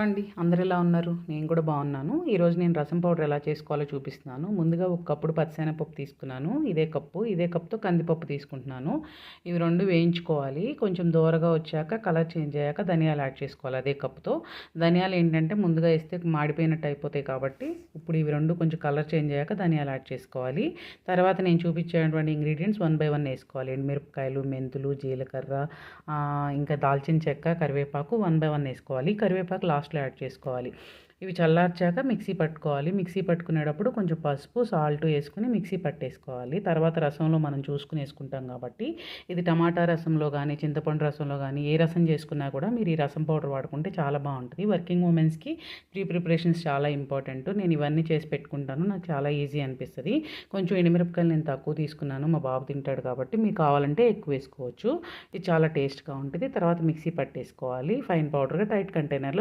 అండి అందరు ఎలా ఉన్నారు? నేను కూడా బాగున్నాను. ఈరోజు నేను రసం పౌడర్ ఎలా చేసుకోవాలో చూపిస్తున్నాను. ముందుగా ఒక కప్పుడు పచ్చిశనగపప్పు తీసుకున్నాను. ఇదే కప్తో కందిపప్పు తీసుకుంటున్నాను. ఇవి 2 వేయించుకోవాలి. కొంచెం దోరగా వచ్చాక కలర్ చేంజ్ అయ్యాక ధనియాలు యాడ్ చేసుకోవాలి అదే కప్తో. ధనియాలు ఏంటంటే ముందుగా వేస్తే మాడిపోయినట్టు అయిపోతాయి కాబట్టి ఇప్పుడు ఇవి 2 కొంచెం కలర్ చేంజ్ అయ్యాక ధనియాలు యాడ్ చేసుకోవాలి. తర్వాత నేను చూపించేటువంటి ఇంగ్రీడియంట్స్ 1 బై 1 వేసుకోవాలి. ఎండుమిరపకాయలు, మెంతులు, జీలకర్ర, ఇంకా దాల్చిన చెక్క, కరివేపాకు 1 బై 1 వేసుకోవాలి. కరివేపాకు లాస్ట్లో యాడ్ చేసుకోవాలి. ఇవి చల్లార్చాక మిక్సీ పట్టుకోవాలి. మిక్సీ పట్టుకునేటప్పుడు కొంచెం పసుపు, సాల్ట్ వేసుకుని మిక్సీ పట్టేసుకోవాలి. తర్వాత రసంలో మనం చూసుకుని వేసుకుంటాం కాబట్టి ఇది టమాటా రసంలో కానీ, చింతపండు రసంలో కానీ ఏ రసం చేసుకున్నా కూడా మీరు ఈ రసం పౌడర్ వాడుకుంటే చాలా బాగుంటుంది. వర్కింగ్ ఉమెన్స్కి ప్రిపరేషన్స్ చాలా ఇంపార్టెంట్. నేను ఇవన్నీ చేసి పెట్టుకుంటాను. నాకు చాలా ఈజీ అనిపిస్తుంది. కొంచెం ఎండుమిరపకాయలు నేను తక్కువ తీసుకున్నాను. మా బాబు తింటాడు కాబట్టి మీకు కావాలంటే ఎక్కువ వేసుకోవచ్చు. ఇది చాలా టేస్ట్గా ఉంటుంది. తర్వాత మిక్సీ పట్టేసుకోవాలి. ఫైన్ పౌడర్గా టైట్ కంటైనర్లో